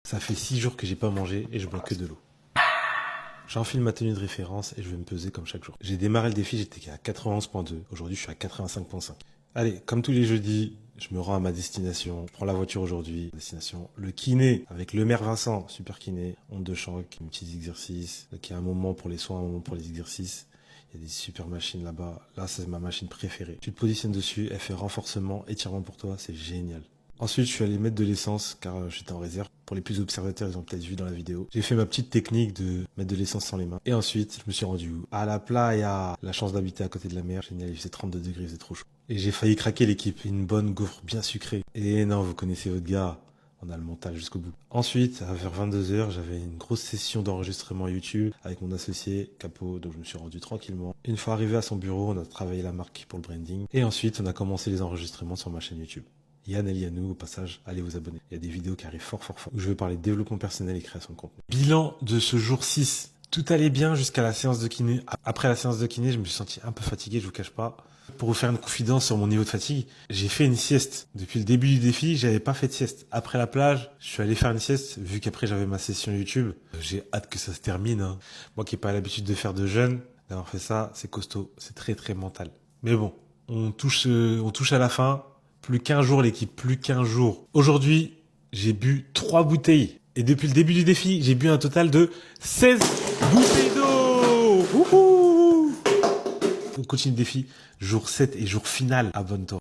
Ça fait 6 jours que j'ai pas mangé et je bois que de l'eau. J'enfile ma tenue de référence et je vais me peser comme chaque jour. J'ai démarré le défi, j'étais à 91.2. Aujourd'hui, je suis à 85.5. Allez, comme tous les jeudis, je me rends à ma destination. Je prends la voiture aujourd'hui. Destination, le kiné avec le maire Vincent. Super kiné, onde de choc, petits exercices. Donc, il y a un moment pour les soins, un moment pour les exercices. Il y a des super machines là-bas. Là, c'est ma machine préférée. Tu te positionnes dessus, elle fait renforcement, étirement pour toi, c'est génial. Ensuite, je suis allé mettre de l'essence car j'étais en réserve. Pour les plus observateurs, ils ont peut-être vu dans la vidéo. J'ai fait ma petite technique de mettre de l'essence sans les mains. Et ensuite, je me suis rendu où? À la playa. La chance d'habiter à côté de la mer. Génial, il faisait 32 degrés, il faisait trop chaud. Et j'ai failli craquer l'équipe. Une bonne gaufre bien sucrée. Et non, vous connaissez votre gars. On a le mental jusqu'au bout. Ensuite, vers 22h, j'avais une grosse session d'enregistrement YouTube avec mon associé Capo, donc je me suis rendu tranquillement. Une fois arrivé à son bureau, on a travaillé la marque pour le branding. Et ensuite, on a commencé les enregistrements sur ma chaîne YouTube. Yann Elianou, au passage, allez vous abonner. Il y a des vidéos qui arrivent fort. Où je vais parler de développement personnel et création de contenu. Bilan de ce jour 6. Tout allait bien jusqu'à la séance de kiné. Après la séance de kiné, je me suis senti un peu fatigué, je vous cache pas. Pour vous faire une confidence sur mon niveau de fatigue, j'ai fait une sieste. Depuis le début du défi, j'avais pas fait de sieste. Après la plage, je suis allé faire une sieste, vu qu'après j'avais ma session YouTube. J'ai hâte que ça se termine, hein. Moi qui n'ai pas l'habitude de faire de jeûne, d'avoir fait ça, c'est costaud. C'est très mental. Mais bon, on touche à la fin. Plus qu'un jour, l'équipe, plus qu'un jour. Aujourd'hui, j'ai bu 3 bouteilles. Et depuis le début du défi, j'ai bu un total de 16 bouteilles d'eau. Wouhou! On continue le défi. Jour 7 et jour final. Abonne-toi.